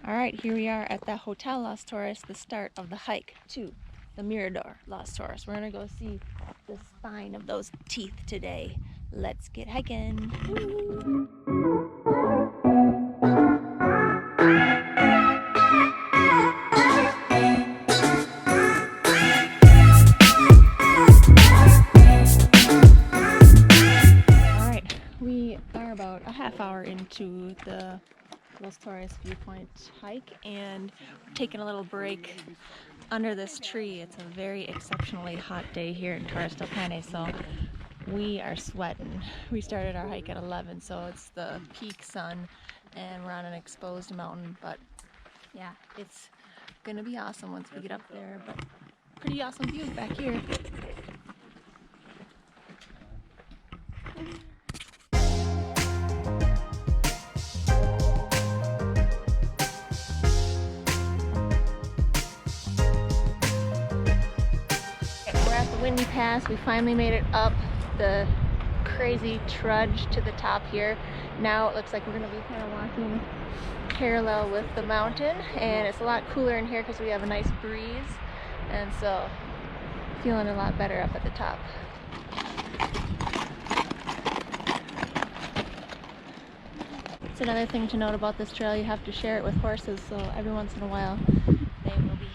Alright, here we are at the Hotel Las Torres, the start of the hike to the Mirador Las Torres. We're gonna go see the spine of those teeth today. Let's get hiking. Alright, we are about a half hour into the Las Torres Viewpoint hike, and we're taking a little break under this tree. It's a very exceptionally hot day here in Torres Del Paine, so we are sweating. We started our hike at 11, so it's the peak sun, and we're on an exposed mountain, but yeah, it's gonna be awesome once we get up there, but pretty awesome views back here. Windy Pass. We finally made it up the crazy trudge to the top here. Now it looks like we're going to be kind of walking parallel with the mountain, and it's a lot cooler in here because we have a nice breeze, and so feeling a lot better up at the top. It's another thing to note about this trail, you have to share it with horses, so every once in a while they will be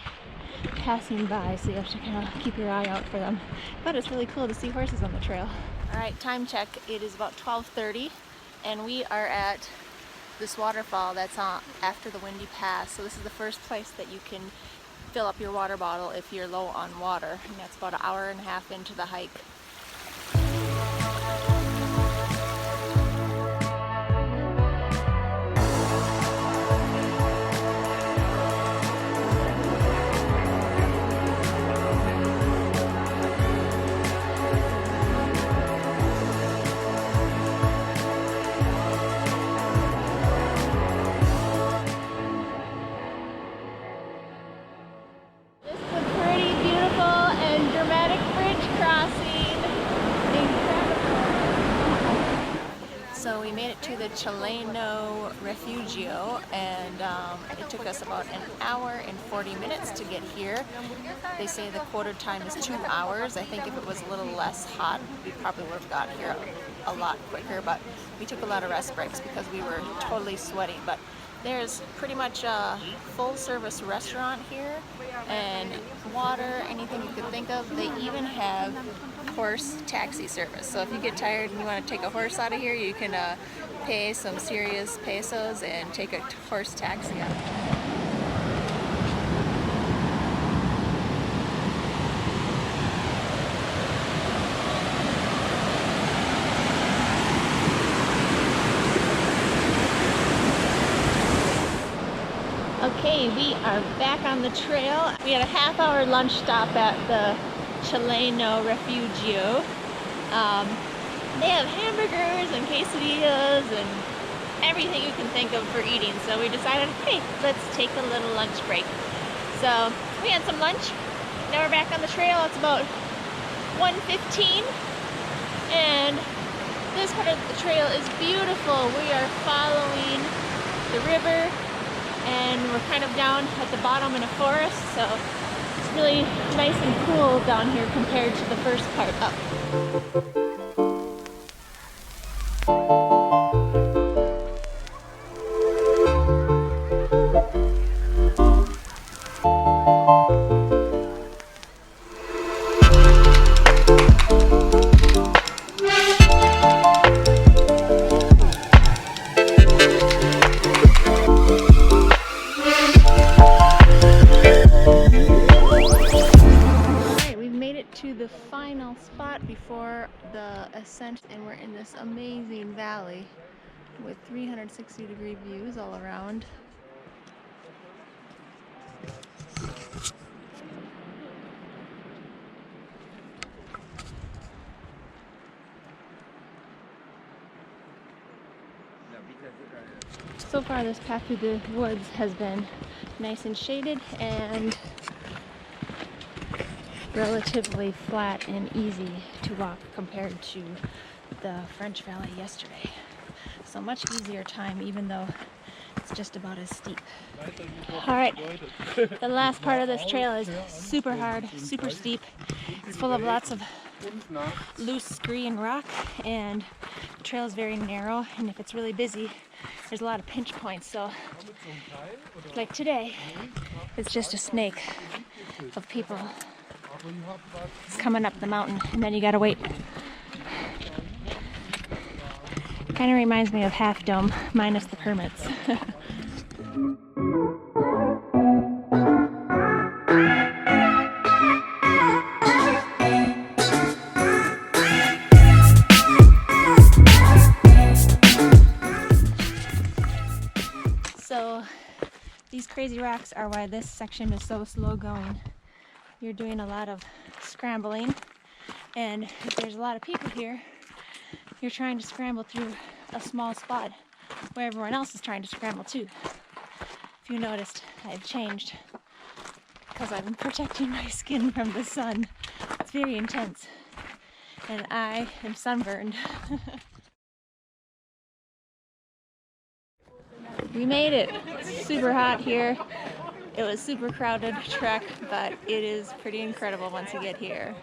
passing by, so you have to kind of keep your eye out for them. But it's really cool to see horses on the trail. Alright, time check. It is about 12:30 and we are at this waterfall that's after the Windy Pass. So this is the first place that you can fill up your water bottle if you're low on water, and that's about an hour and a half into the hike. So we made it to the Chileno Refugio, and it took us about an hour and 40 minutes to get here. They say the quoted time is 2 hours. I think if it was a little less hot, we probably would have got here a lot quicker, but we took a lot of rest breaks because we were totally sweaty. But there's pretty much a full-service restaurant here, and water, anything you could think of. They even have horse taxi service. So if you get tired and you want to take a horse out of here, you can pay some serious pesos and take a horse taxi out. Okay, we are back on the trail. We had a half-hour lunch stop at the Chileno Refugio. They have hamburgers and quesadillas and everything you can think of for eating. So we decided, hey, let's take a little lunch break. So we had some lunch. Now we're back on the trail. It's about 1:15, and this part of the trail is beautiful. We are following the river, and we're kind of down at the bottom in a forest, so it's really nice and cool down here compared to the first part up. To the final spot before the ascent, and we're in this amazing valley with 360-degree views all around. So far this path through the woods has been nice and shaded and relatively flat and easy to walk compared to the French Valley yesterday. So much easier time, even though it's just about as steep. Alright, the last part of this trail is super hard, super steep. It's full of lots of loose scree and rock, and the trail is very narrow, and if it's really busy, there's a lot of pinch points. So like today, it's just a snake of people coming up the mountain, and then you gotta wait. Kind of reminds me of Half Dome minus the permits. So these crazy rocks are why this section is so slow going. You're doing a lot of scrambling, and if there's a lot of people here, you're trying to scramble through a small spot where everyone else is trying to scramble too. If you noticed, I've changed because I'm protecting my skin from the sun. It's very intense, and I am sunburned. We made it. It's super hot here. It was super crowded trek, but it is pretty incredible once you get here.